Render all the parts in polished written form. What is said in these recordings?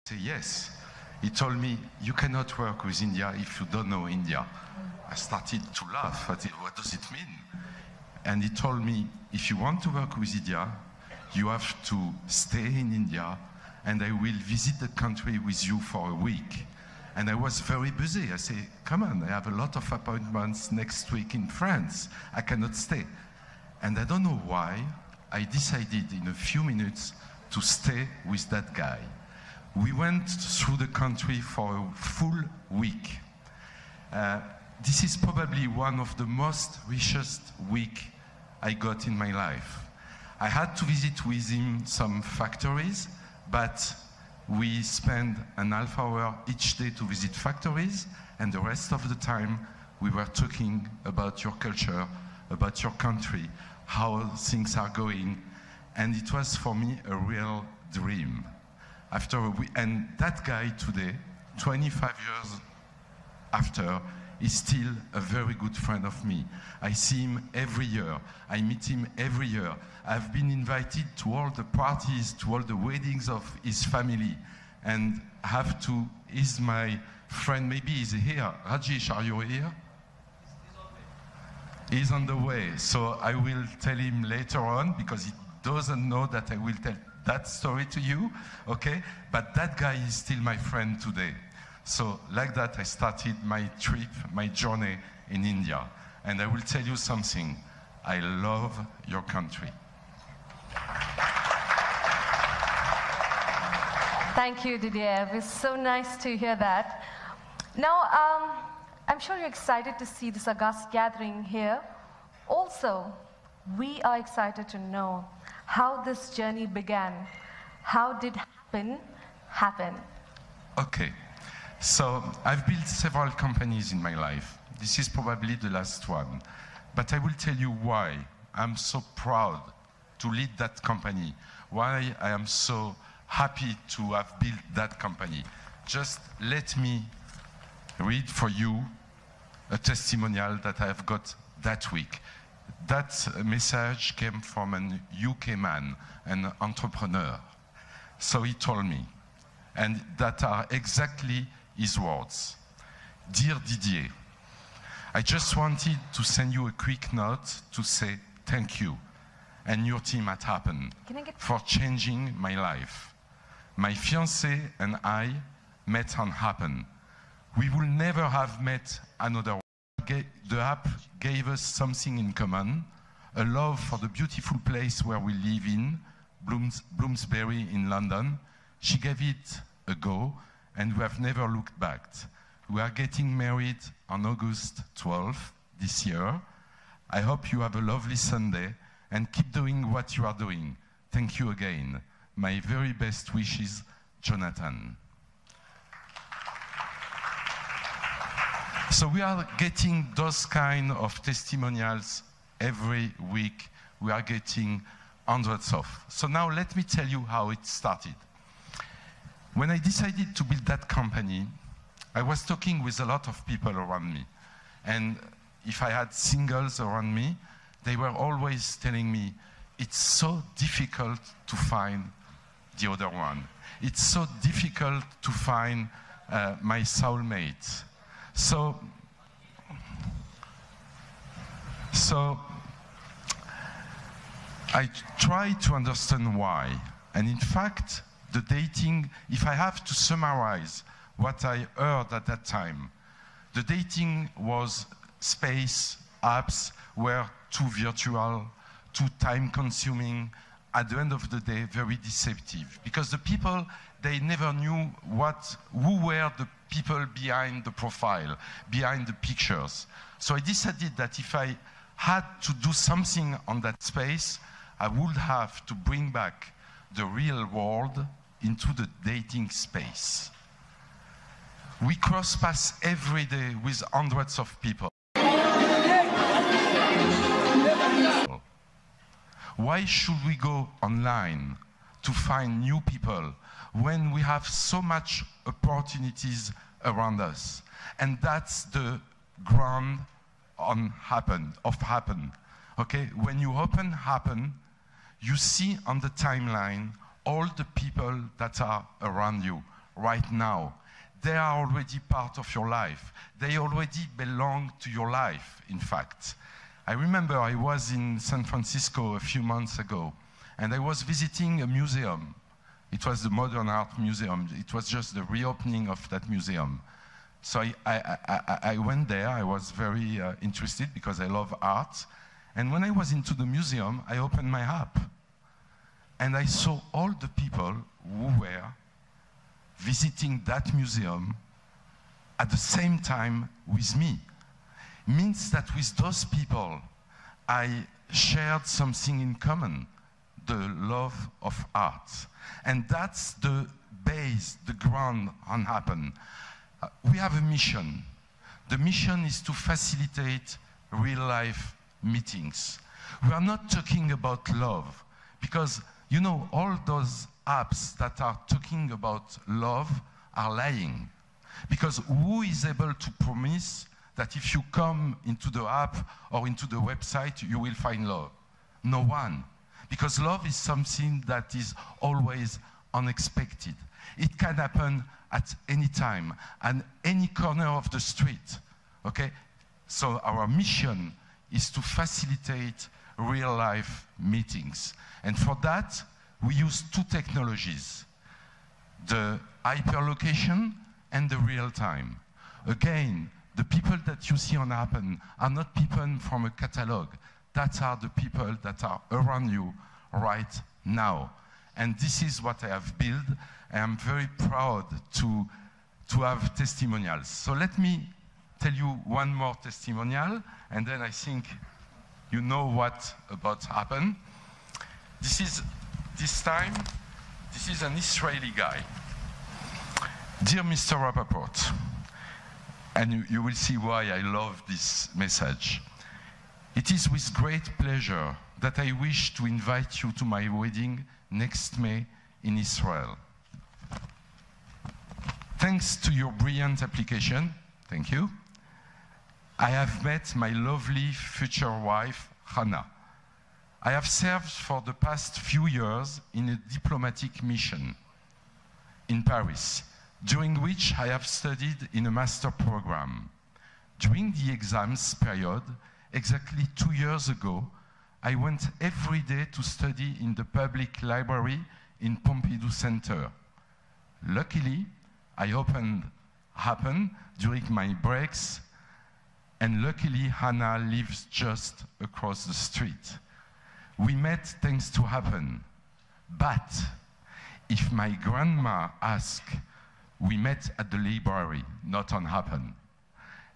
Say yes. He told me, you cannot work with India if you don't know India. I started to laugh. I said, what does it mean? And he told me, if you want to work with India, you have to stay in India, and I will visit the country with you for a week. And I was very busy. I said, come on, I have a lot of appointments next week in France. I cannot stay. And I don't know why, I decided in a few minutes to stay with that guy. We went through the country for a full week. This is probably one of the most richest weeks I got in my life. I had to visit with him some factories, but we spent an half hour each day to visit factories, and the rest of the time we were talking about your culture, about your country, how things are going, and it was for me a real dream. And that guy today, 25 years after, is still a very good friend of me. I see him every year. I meet him every year. I've been invited to all the parties, to all the weddings of his family, and he's my friend. Maybe he's here. Rajesh, are you here? He's on the way. So I will tell him later on, because he doesn't know that I will tell that story to you, okay? But that guy is still my friend today. So like that, I started my trip, my journey in India. And I will tell you something. I love your country. Thank you, Didier. It was so nice to hear that. Now, I'm sure you're excited to see this august gathering here. Also, we are excited to know how this journey began. How did Happn happen? Okay. So I've built several companies in my life. This is probably the last one. But I will tell you why I'm so proud to lead that company, why I am so happy to have built that company. Just let me read for you a testimonial that I have got that week. That message came from an UK man, an entrepreneur. So he told me, and that are exactly his words. Dear Didier, I just wanted to send you a quick note to say thank you and your team at Happn for changing my life. My fiancée and I met on Happn. We will never have met another. The app gave us something in common, a love for the beautiful place where we live in, Bloomsbury in London. She gave it a go, and we have never looked back. We are getting married on August 12th this year. I hope you have a lovely Sunday and keep doing what you are doing. Thank you again. My very best wishes, Jonathan. So we are getting those kind of testimonials every week. We are getting hundreds of. So now let me tell you how it started. When I decided to build that company, I was talking with a lot of people around me. And if I had singles around me, they were always telling me, it's so difficult to find the other one. It's so difficult to find my soulmate. So I tried to understand why. And in fact, the dating, if I have to summarize what I heard at that time, the dating was space, apps were too virtual, too time-consuming, at the end of the day, very deceptive. Because the people, they never knew who were the people behind the profile, behind the pictures. So I decided that if I had to do something on that space, I would have to bring back the real world into the dating space. We cross paths every day with hundreds of people. Why should we go online to find new people when we have so much opportunities around us? And that's the ground of Happn. Okay, when you open Happn, you see on the timeline all the people that are around you right now. They are already part of your life. They already belong to your life, in fact. I remember I was in San Francisco a few months ago, and I was visiting a museum. It was the Modern Art Museum. It was just the reopening of that museum. So I went there. I was very interested because I love art. And when I was into the museum, I opened my app. And I saw all the people who were visiting that museum at the same time with me. Means that with those people, I shared something in common, the love of art. And that's the base, the ground on Happn. We have a mission. The mission is to facilitate real-life meetings. We are not talking about love, because, you know, all those apps that are talking about love are lying. Because who is able to promise that if you come into the app or into the website, you will find love? No one. Because love is something that is always unexpected. It can happen at any time, and any corner of the street, okay? So our mission is to facilitate real-life meetings. And for that, we use two technologies, the hyperlocation and the real-time. Again, the people that you see on Happn are not people from a catalog. That are the people that are around you right now. And this is what I have built. I am very proud to have testimonials. So let me tell you one more testimonial, and then I think you know what about Happn. This is an Israeli guy. Dear Mr. Rappaport, and you will see why I love this message. It is with great pleasure that I wish to invite you to my wedding next May in Israel. Thanks to your brilliant application, thank you, I have met my lovely future wife, Hannah. I have served for the past few years in a diplomatic mission in Paris, during which I have studied in a master program. During the exams period, exactly 2 years ago, I went every day to study in the public library in Pompidou Center. Luckily, I opened Happn during my breaks, and luckily Hannah lives just across the street. We met thanks to Happn, but if my grandma asked, we met at the library, not on Happn.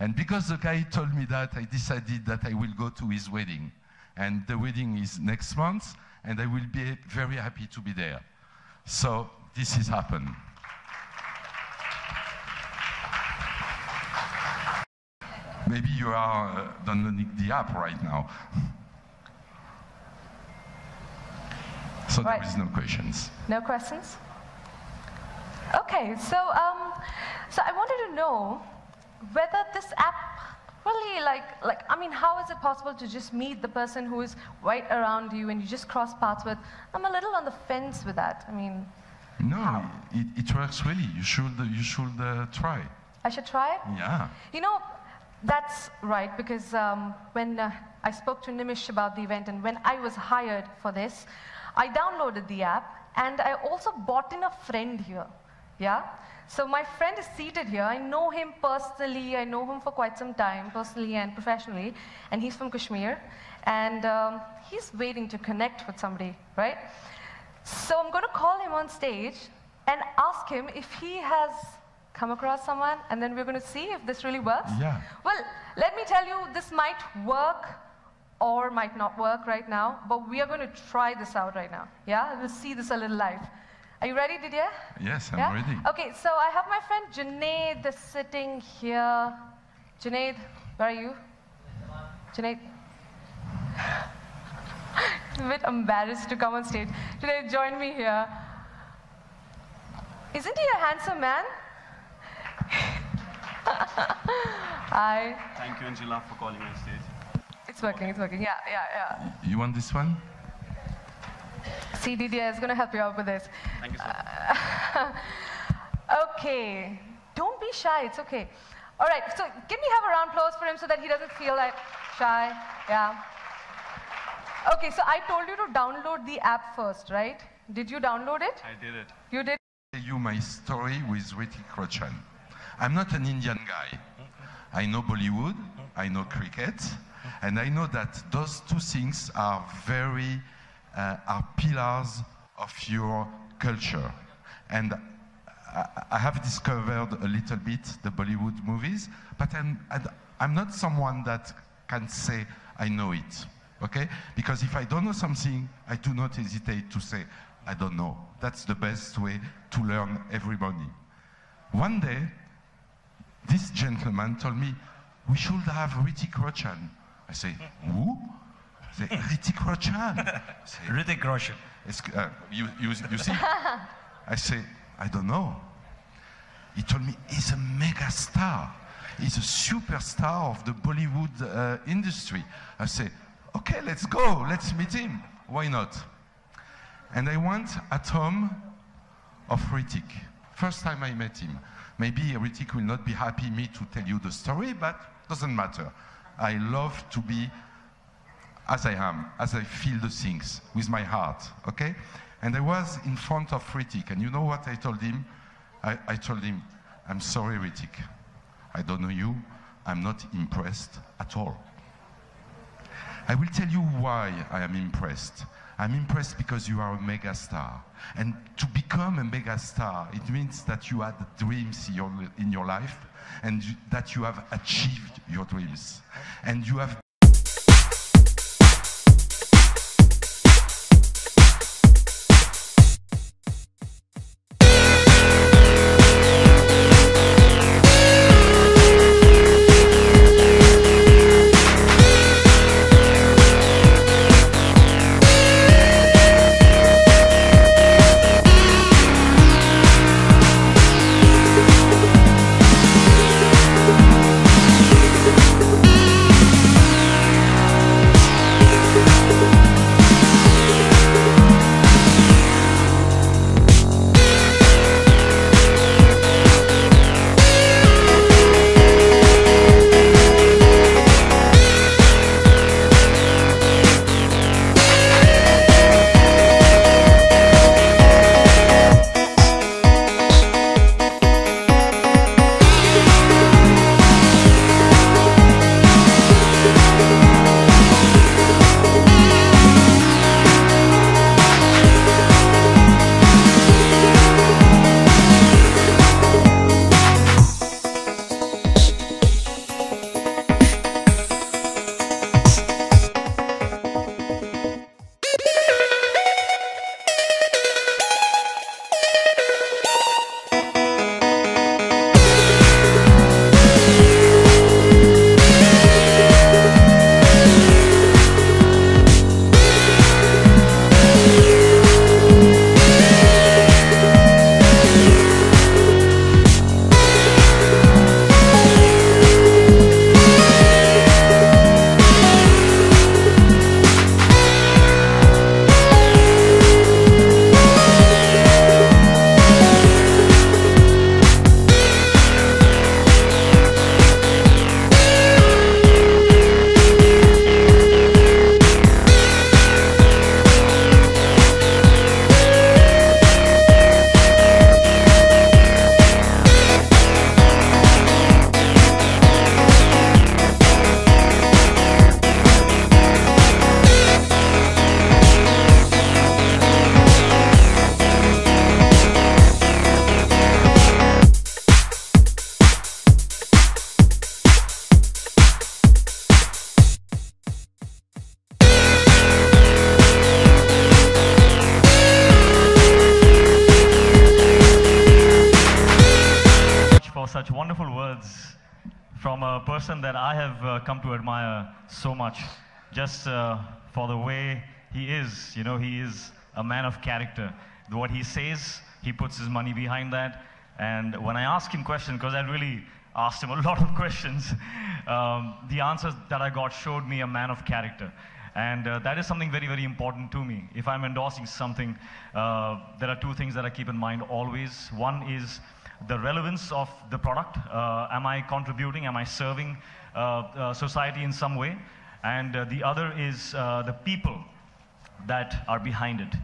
And because the guy told me that, I decided that I will go to his wedding. And the wedding is next month, and I will be very happy to be there. So this is Happn. Maybe you are downloading the app right now. So right. There is no questions. No questions? Okay, so I wanted to know whether this app really, I mean, how is it possible to just meet the person who is right around you and you just cross paths with? I'm a little on the fence with that. I mean, no, it works really. You should try. I should try it? Yeah. You know, that's right, because when I spoke to Nimish about the event and when I was hired for this, I downloaded the app and I also bought in a friend here. Yeah? So my friend is seated here. I know him personally. I know him for quite some time, personally and professionally. And he's from Kashmir. And he's waiting to connect with somebody, right? So I'm going to call him on stage and ask him if he has come across someone. And then we're going to see if this really works. Yeah. Well, let me tell you, this might work or might not work right now. But we are going to try this out right now. Yeah? We'll see this a little live. Are you ready, Didier? Yes, I'm ready. Okay, so I have my friend Junaid sitting here. Junaid, where are you? Junaid. I'm a bit embarrassed to come on stage. Junaid, join me here. Isn't he a handsome man? Hi. Thank you, Angela, for calling on stage. It's working, yeah. You want this one? See, Didier is going to help you out with this. Thank you, sir. Okay, don't be shy, it's okay. All right, so can we have a round of applause for him so that he doesn't feel like shy? Yeah. Okay, so I told you to download the app first, right? Did you download it? I did it. You did? Tell you my story with Hrithik Roshan. I'm not an Indian guy. I know Bollywood, I know cricket, and I know that those two things are are pillars of your culture. And I have discovered a little bit the Bollywood movies, but I'm not someone that can say I know it, okay? Because if I don't know something, I do not hesitate to say I don't know. That's the best way to learn every morning. One day, this gentleman told me, we should have Hrithik Roshan. I say, who? I say, Hrithik Roshan. Hrithik Roshan. You see? I say, I don't know. He told me, he's a megastar. He's a superstar of the Bollywood industry. I say, okay, let's go. Let's meet him. Why not? And I went at home of Hrithik. First time I met him. Maybe Hrithik will not be happy me to tell you the story, but doesn't matter. I love to be as I am, as I feel the things, with my heart, okay? And I was in front of Hrithik, and you know what I told him? I told him, I'm sorry, Hrithik. I don't know you. I'm not impressed at all. I will tell you why I am impressed. I'm impressed because you are a megastar. And to become a megastar, it means that you had dreams in your life and that you have achieved your dreams. And you have such wonderful words from a person that I have come to admire so much, just for the way he is. You know, he is a man of character. What he says, he puts his money behind that. And when I ask him questions, because I really asked him a lot of questions, the answers that I got showed me a man of character. And that is something very, very important to me. If I'm endorsing something, there are two things that I keep in mind always. One is the relevance of the product. Am I contributing? Am I serving society in some way? And the other is the people that are behind it.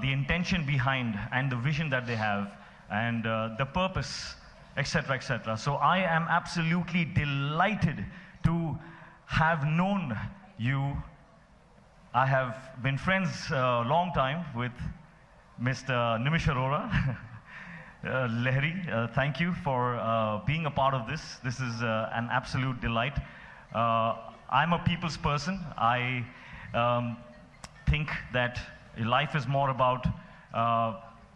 The intention behind and the vision that they have and the purpose, etc., etc. So I am absolutely delighted to have known you. I have been friends a long time with Mr. Nimish Arora. Lehri, thank you for being a part of this. This is an absolute delight. I'm a people's person. I think that life is more about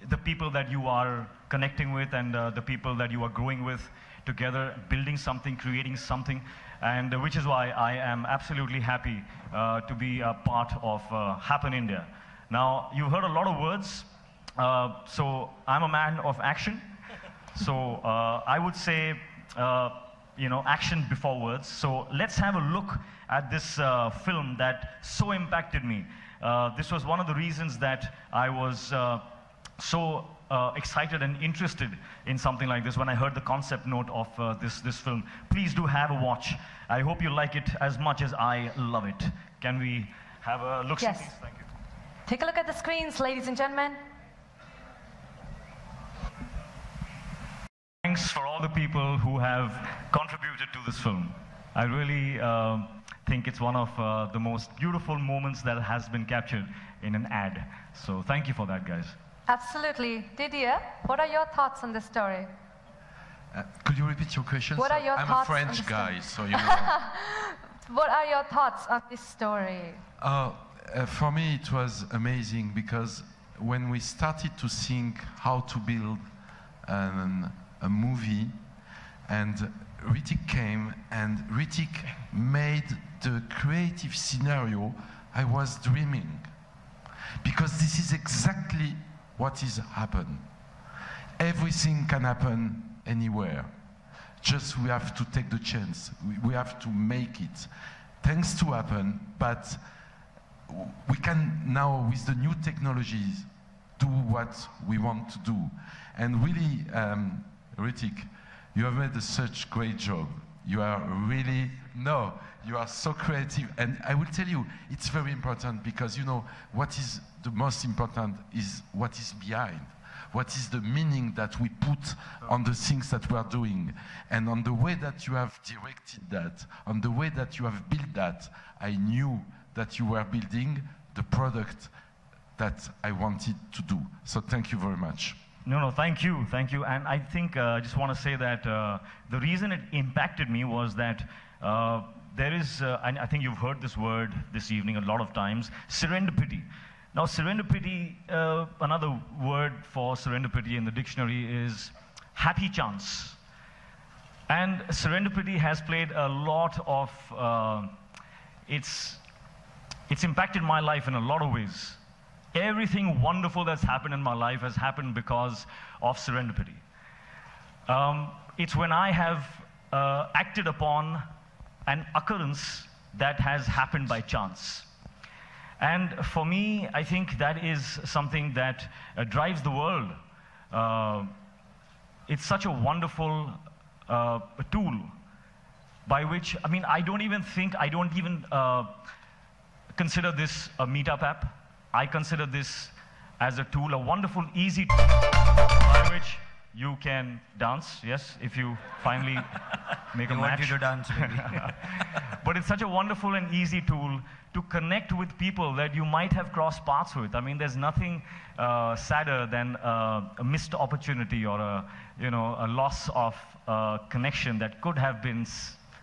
the people that you are connecting with and the people that you are growing with together, building something, creating something, and which is why I am absolutely happy to be a part of Happn India. Now, you've heard a lot of words, so I'm a man of action. So I would say, you know, action before words. So let's have a look at this film that so impacted me. This was one of the reasons that I was so excited and interested in something like this when I heard the concept note of this film. Please do have a watch. I hope you like it as much as I love it. Can we have a look? Yes. Please? Thank you. Take a look at the screens, ladies and gentlemen. Thanks for all the people who have contributed to this film. I really think it's one of the most beautiful moments that has been captured in an ad. So thank you for that, guys. Absolutely. Didier, what are your thoughts on this story? Could you repeat your question? What are your I'm thoughts a on French this guy, so you know. What are your thoughts on this story? For me, it was amazing because when we started to think how to build a movie, and Hrithik came, and Hrithik made the creative scenario, I was dreaming. Because this is exactly what is happened. Everything can happen anywhere. Just we have to take the chance. We have to make it. Thanks to Happn, but we can now, with the new technologies, do what we want to do. And really, Hrithik, you have made such great job. You are really, you are so creative. And I will tell you, it's very important because, you know, what is the most important is what is behind. What is the meaning that we put on the things that we are doing? And on the way that you have directed that, on the way that you have built that, I knew that you were building the product that I wanted to do. So thank you very much. No, thank you. And I think I just want to say that the reason it impacted me was that there is, and I think you've heard this word this evening a lot of times, serendipity. Now, serendipity, another word for serendipity in the dictionary is happy chance. And serendipity has played a lot of, it's impacted my life in a lot of ways. Everything wonderful that's happened in my life has happened because of serendipity. It's when I have acted upon an occurrence that has happened by chance. And for me, I think that is something that drives the world. It's such a wonderful tool by which, I mean, I don't even consider this a meetup app. I consider this as a tool, a wonderful, easy tool by which you can dance, yes, if you finally make a match. I want you to dance, maybe. But it's such a wonderful and easy tool to connect with people that you might have crossed paths with. I mean, there's nothing sadder than a missed opportunity or a loss of connection that could have been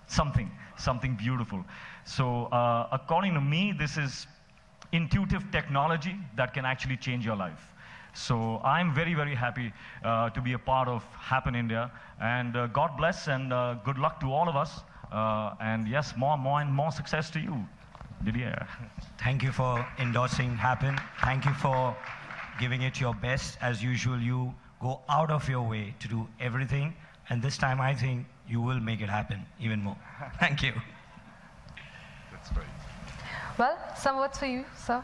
something beautiful. So according to me, this is intuitive technology that can actually change your life. So I'm very, very happy to be a part of Happn India. And God bless and good luck to all of us. And yes, more and more success to you, Didier. Thank you for endorsing Happn. Thank you for giving it your best. As usual, you go out of your way to do everything. And this time, I think you will make it happen even more. Thank you. That's great. Well, some words for you, sir.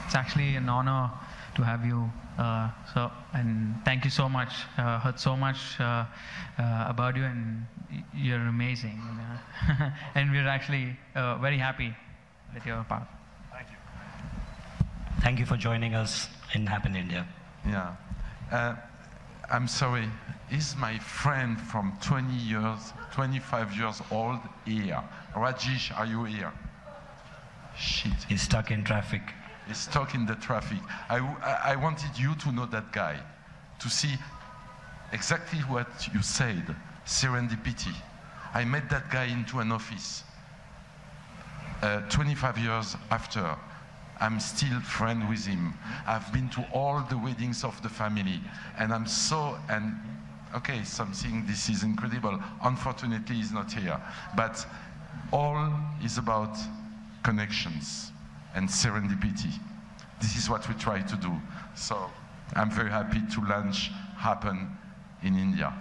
It's actually an honor to have you. And thank you so much. Heard so much about you, and you're amazing. And we're actually very happy that you're a part. Thank you. Thank you for joining us in Happn India. Yeah. I'm sorry. He's my friend from 25 years old here. Rajesh, are you here? Shit. He's stuck in traffic. He's stuck in the traffic. I wanted you to know that guy, to see exactly what you said, serendipity. I met that guy into an office. 25 years after, I'm still friend with him. I've been to all the weddings of the family, and I'm so, and okay, this is incredible. Unfortunately, he's not here. But all is about connections and serendipity. This is what we try to do. So I'm very happy to launch Happn in India.